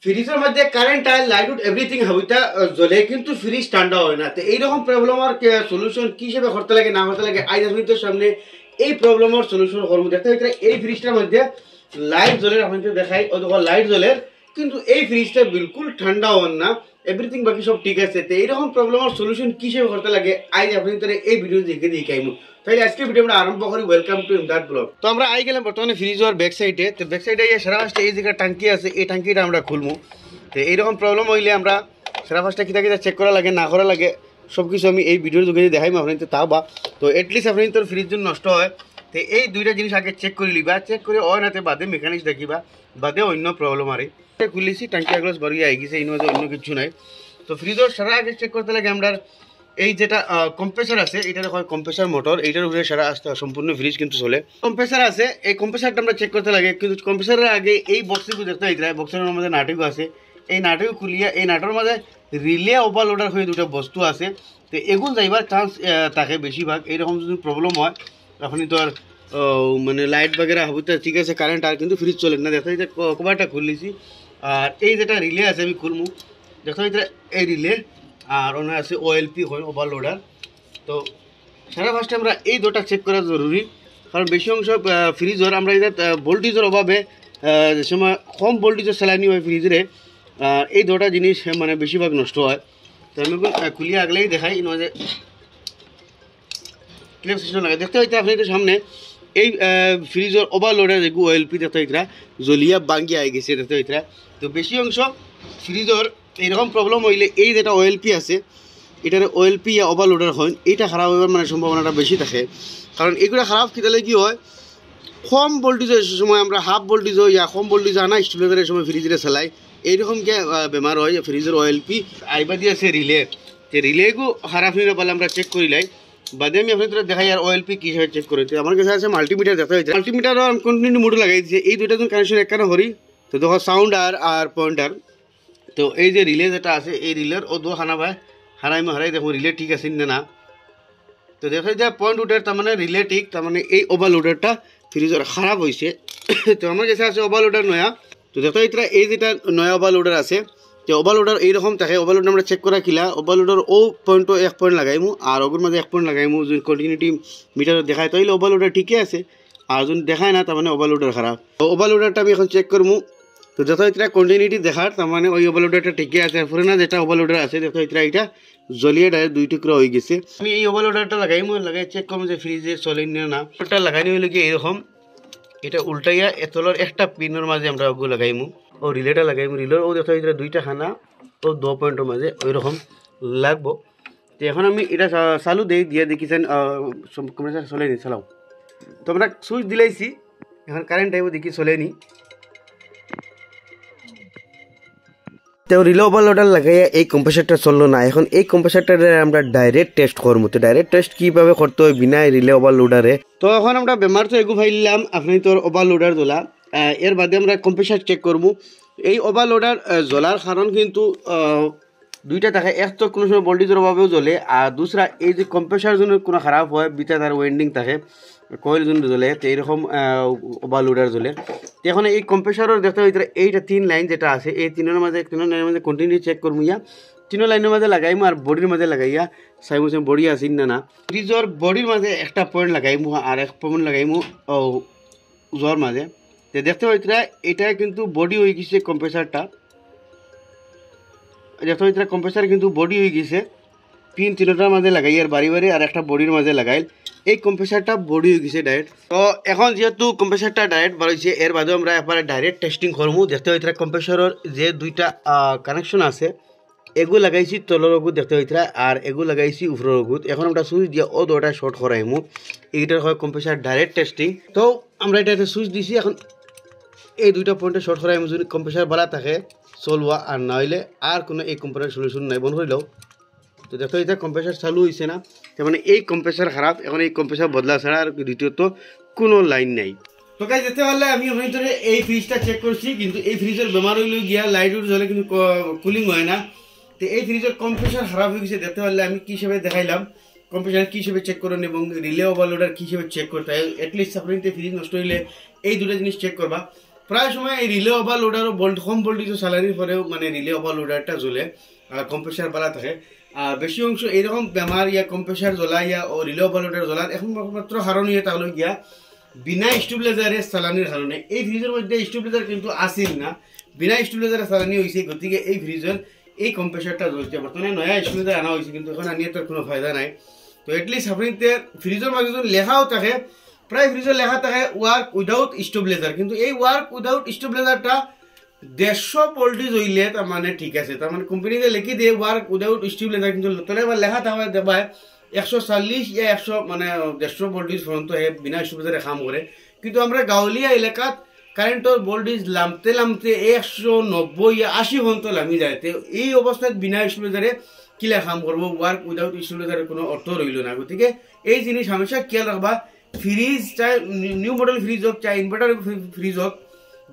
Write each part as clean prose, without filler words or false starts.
ফ্রিজের মধ্যে কারেন্ট আর লাইট উড এভরিথিং হাবিটা জ্বলে কিন্তু ফ্রিজ ঠান্ডা হয় না। তো এইরকম প্রবলেমের সলিউশন কি হিসেবে করতে লাগে না করতে লাগে আজ আমি তো সামনে এই প্রবলেমের সলিউশন করবো। দেখতে হইতে এই ফ্রিজটার মধ্যে লাইট জ্বলে আপনাদের দেখাই ও দেখো লাইট জ্বলে কিন্তু এই ফ্রিজটা বিলকুল ঠান্ডা হন না, এভরিথিং বাকি সব ঠিক আছে। তো এইরকম প্রবলেমের সলিউশন কি হিসেবে করতে লাগে আজ আপনাদের এই ভিডিও দেখে দেখাইমু। তাহলে আজকে ভিডিও আমরা আরম্ভ করি। Welcome to Imdad blog. তো আমরা আই গেলাম বর্তমানে ফ্রিজের ব্যাক সাইডে। তো ব্যাক সাইডে সারা ফার্স্টে এই জায়গায় টাঙ্কি আছে, এই টাঙ্কিটা আমরা খুলবো। তো এইরকম প্রবলেম হইলে আমরা সারা ফার্স্টে কিতা কিতা চেক করা লাগে না করা লাগে সব কিছু আমি এই ভিডিওর যোগে দেখাইম আপনাদের তা বা। তো এটলিস্ট আপনি তোর ফ্রিজ যদি নষ্ট হয় তো এই দুইটা জিনিস আগে চেক করে লিবা, চেক করে হয় নাতে বাদে মেকানিক্স দেখিবা, বাদে অন্য প্রবলেম আর খুলেছি টাঙ্কি আগলস বাড়িয়ে আই গেছে, এই মাঝে অন্য কিছু নাই। তো ফ্রিজের সারা আগে চেক করতে লাগে আমরা এই যেটা কম্প্রেসার আছে, এটা হয় কম্প্রেসার মোটর, এইটার উপরে সারা আসতে সম্পূর্ণ ফ্রিজ কিন্তু চলে। কম্প্রেসার আছে, এই কম্প্রেসারটা আমরা চেক করতে লাগে। কিন্তু কম্প্রেসারের আগে এই বক্সটুকু দেখতে হইতে হয়, বক্সের মধ্যে নাটকও আছে, এই নাটক খুলিয়া এই নাটের মাঝে রিলে ওভারলোডার হয়ে দুটো বস্তু আছে। তো এগুলো যাইবার চান্স থাকে বেশিরভাগ। এইরকম যদি প্রবলেম হয় আপনি তো আর মানে লাইট বাগেরা হতে ঠিক আছে কারেন্ট আর কিন্তু ফ্রিজ চলে না। দেখতে হইতে কভারটা খুললেছি আর এই যেটা রিলে আছে আমি খুলবো। দেখতে হইতে এই রিলে আর অন্য আছে ওএলপি হয় ওভারলোডার। তো সারা ফার্স্টে আমরা এই দুটা চেক করা জরুরি, কারণ বেশি অংশ ফ্রিজের আমরা এটা ভোল্টেজের অভাবে যে সময় কম ভোল্টেজের চালানি হয় ফ্রিজে, এই দুটা জিনিস মানে বেশিরভাগ নষ্ট হয়। তো আমি খুলিয়ে আগলেই দেখাই যে ক্লিপ সিস্টেম লাগে। দেখতে হইতে আপনি সামনে এই ফ্রিজের ওভারলোডের যে ওএলপি দেখতে হইতরা জ্বলিয়া বাঙ্গি আই গেছে দেখতে হইতরা। তো বেশি অংশ ফ্রিজের এইরকম প্রবলেম হইলে এই যেটা ওএলপি আছে এটার ওএলপি ইয়া ওভারলোডার হয়, এইটা খারাপ হওয়ার মানে সম্ভাবনাটা বেশি থাকে। কারণ এগুলো খারাপ কিতালে কি হয়, কম ভোল্টেজের সময় আমরা হাফ ভোল্টেজ ইয়া কম ভোল্টেজ আনা স্টুডেন্টের সময় ফ্রিজে চালাই এইরকম কে বেমার হয় ফ্রিজের ওএলপি আইবা দিয়ে আছে রিলে। যে রিলেগু খারাপ হয়ে পারলে আমরা চেক করি লাই, বাদে আমি আপনাদের দেখাই আর ওএলপি কী হিসাবে চেক করে। আমার কাছে আছে মাল্টিমিটার দেখা হয়েছে, মাল্টিমিটারও আমি কন্টিনিউ মোড লাগাই দিয়েছি। এই দুইটা জন কানেকশন একখানে হরি। তো দেখো সাউন্ড আর পয়েন্টার। তো এই যে রিলে যেটা আছে এই রিলের ও দু খানা ভাই হারাই দেখো রিলে ঠিক আছে না। তো দেখো যে পয়েন্ট উঠার তার মানে রিলে ঠিক, তার মানে এই ওভারলোডারটা ফ্রিজের খারাপ হয়েছে। তো আমার কাছে আছে ওভারলোডার নয়া। তো দেখো এটা এই যেটা নয়া ওভারলোডার আছে, যে ওভারলোডার এইরকম থাকে। ওভারলোডার আমরা চেক করা কিলা ওভারলোডার ও পয়েন্টও 1 পয়েন্ট লাগাইমু আর ওগুর মাঝে 1 পয়েন্ট লাগাইমু। যদি কন্টিনিউটি মিটার দেখায় তাইলে ওভারলোডার ঠিকই আছে, আর যদি দেখায় না তার মানে ওভারলোডার খারাপ। তো ওভারলোডারটা আমি এখন চেক করবো। তো যত এটা কন্টিনিউটি দেখার তার মানে ওই ওভারলোডারটা ঠিকই আছে। এরপরে না যেটা ওভারলোডার আছে দেখো এটা জ্বলিয়ে ডাইরেক্ট 2 টুকরা হয়ে গেছে। আমি এই ওভারলোডারটা লাগাইমু, লাগাই চেক করবো যে ফ্রিজে চলে না। ওটা লাগাইনি হইলে কি এরকম এটা উল্টাইয়া এতলের একটা পিনের মাঝে আমরা ওগুলো লাগাইমু ও রিলেটা লাগাইমু। রিলের ও দেখো এটা 2টা খানা ও 2 পয়েন্টের মাঝে ওই রকম লাগবো। তো এখন আমি এটা চালু দিয়ে দেখিছেন কম্প্রেসার চলে নি চালাও। তো আমরা সুইচ দিলাইছি, এখন কারেন্ট আইব দেখি চলে নি। তো রিলে ওভারলোডার লাগাইয়া এই কম্প্রেসারটা চললো না। এখন এই কম্প্রেসারটা আমরা ডাইরেক্ট টেস্ট করবো। তো ডাইরেক্ট টেস্ট কীভাবে করতে হয় বিনা রিলে ওভারলোডারে। তো এখন আমরা বেমার তো এগু ফাইলাম আপনি তোর ওভারলোডার জ্বলা, এর বাদে আমরা কম্প্রেসার চেক করবো। এই ওভারলোডার জ্বলার কারণ কিন্তু দুইটা থাকে, এক তো কোনো সময় ভোল্টেজের অভাবেও জ্বলে, আর দুসরা এই যে কম্প্রেসার জন্য কোনো খারাপ হয় বিটা তার ওয়েন্ডিং থাকে কয়েল জন্য জ্বলে। তো এইরকম ওভারলোডার জ্বলে। তো এখন এই কম্প্রেসারের দেখতে হইতে এইটা 3 লাইন যেটা আছে এই 3 লাইনের মাঝে কন্টিনিউ চেক করবো ইয়া 3 লাইনের মাঝে লাগাইমু আর বডির মাঝে লাগাইয়া চাইমু বডি আসিন না। ফ্রিজের বডির মাঝে একটা পয়েন্ট লাগাইমু আর 1 পয়েন্ট লাগাইমু জ্বর মাঝে। তো দেখতে হইতে এটা কিন্তু বডি হয়ে গেছে কম্প্রেসারটা, দেখতে হইতে কম্প্রেসার কিন্তু বডি হয়ে গেছে। পিন 3টার মাঝে লাগাই আর বাড়ি আর একটা বডির মাঝে লাগাইল এই কম্প্রেসারটা বডি হয়ে গেছে ডাইরেক্ট। তো এখন যেহেতু কম্প্রেসারটা ডাইরেক্ট বাড়ছে এর বাদেও আমরা একবারে ডাইরেক্ট টেস্টিং করবো। দেখতে হইতে কম্প্রেসারের যে 2টা কানেকশন আছে এগু লাগাইছি তলের অগুত দেখতে হইতে আর এগু লাগাইছি উপরের অগুত। এখন আমরা সুইচ দিয়ে ও 2টা শর্ট করাইমু, এইটার হয় কম্প্রেসার ডাইরেক্ট টেস্টিং। তো আমরা এটাতে সুইচ দিছি, এখন এই 2টা পয়েন্টে শর্ট করাইমু। যদি কম্প্রেসার বাড়া থাকে চলবা আর না হইলে আর কোনো এই কম্প্রেসার সলিউশন নাই, বন্ধ হইলেও। তো দেখো এটা কম্প্রেসার চালু হয়েছে না, তার মানে এই কম্প্রেসার খারাপ। এখন এই কম্প্রেসার বদলা ছাড়া আর দ্বিতীয়ত কোনো লাইন নাই। তো গাইস যেতে পারলে আমি ওখানে ধরে এই ফ্রিজটা চেক করছি, কিন্তু এই ফ্রিজের বেমার হইলে গিয়া লাইট উঠ জ্বলে কিন্তু কুলিং হয় না। তো এই ফ্রিজের কম্প্রেসার খারাপ হয়ে গেছে। দেখতে পারলে আমি কী হিসেবে দেখাইলাম কম্প্রেসার কী হিসেবে চেক করেন এবং রিলে ওভারলোডার কী হিসেবে চেক করতে হয়। অ্যাটলিস্ট আপনি ফ্রিজ নষ্ট হইলে এই 2টা জিনিস চেক করবা। প্রায় সময় এই রিলে ওভারলোডার কম ভোল্টেজের চালানির পরেও মানে রিলে ওভারলোডারটা জ্বলে কম্প্রেসার বালা থাকে। বেশি অংশ এইরকম বেমার ইয়া কম্প্রেসার জ্বলা ইয়া ও রিলে ওভারলোডার জ্বলার এখন মাত্র কারণ ইয়ে তাহলে গিয়া বিনা স্টেবিলাইজারে চালানির কারণে। এই ফ্রিজের মধ্যে স্টেবিলাইজার কিন্তু আসিল না, বিনা স্টেবিলাইজারে চালানি হয়েছে, গতিকে এই ফ্রিজের এই কম্প্রেসারটা জ্বলছে। বর্তমানে নয়া স্টেবিলাইজার আনা হয়েছে, কিন্তু এখন আনিয়ে তার কোনো ফায়দা নাই। তো এটলিস্ট আপনি ফ্রিজের মাঝে যদি লেখাও থাকে, প্রায় ফ্রিজের লেখা থাকে ওয়ার্ক উইদাউট স্টেবিলাইজার, কিন্তু এই ওয়ার্ক উইদাউট স্টেবিলাইজারটা 150 ভোল্টেজ হইলে তার মানে ঠিক আছে। তার মানে কোম্পানিতে লিখি দিয়ে ওয়ার্ক উইদাউট স্টেবিলাইজার, কিন্তু তলে এবার লেখা থাকে দেবায় 140 ইয়া 100 মানে 150 ভোল্টেজ পর্যন্ত বিনা স্টেবিলাইজারে কাম করে। কিন্তু আমরা গাঁৱলীয়া এলাকাত কারেন্টর ভোল্টেজ নামতে নামতে 190 ইয়া 80 পর্যন্ত নামি যায়। তো এই অবস্থায় বিনা স্টেবিলাইজারে কিলা কাম করবো, ওয়ার্ক উইদাউট স্টেবিলাইজারের কোনো অর্থ রইল না। গতিকে এই জিনিস হামেশা খেয়াল রাখবা, ফ্রিজ চাই নিউ মডেল ফ্রিজ হোক চাই ইনভার্টার ফ্রিজ হোক,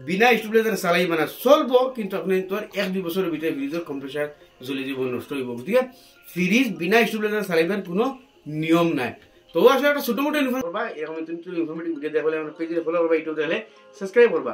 বিনা স্টেবিলাইজারে চালাই মানে চলবো, কিন্তু আপনি তোর 1-2 বছরের ভিতরে ফ্রিজের কম্প্রেসার জ্বলে যাব, নষ্ট হইব। গতিকে ফ্রিজ বিনা স্টেবিলাইজারে চালাইবার কোনো নিয়ম নাই। তো আসলে একটা ছোট মোটো ইনফরমেশন করবা, এরকম ইনফরমেটিভ ভিডিও দেখলে আমার পেজে ফলো করবা, ইউটিউব দেখলে সাবস্ক্রাইব করবা।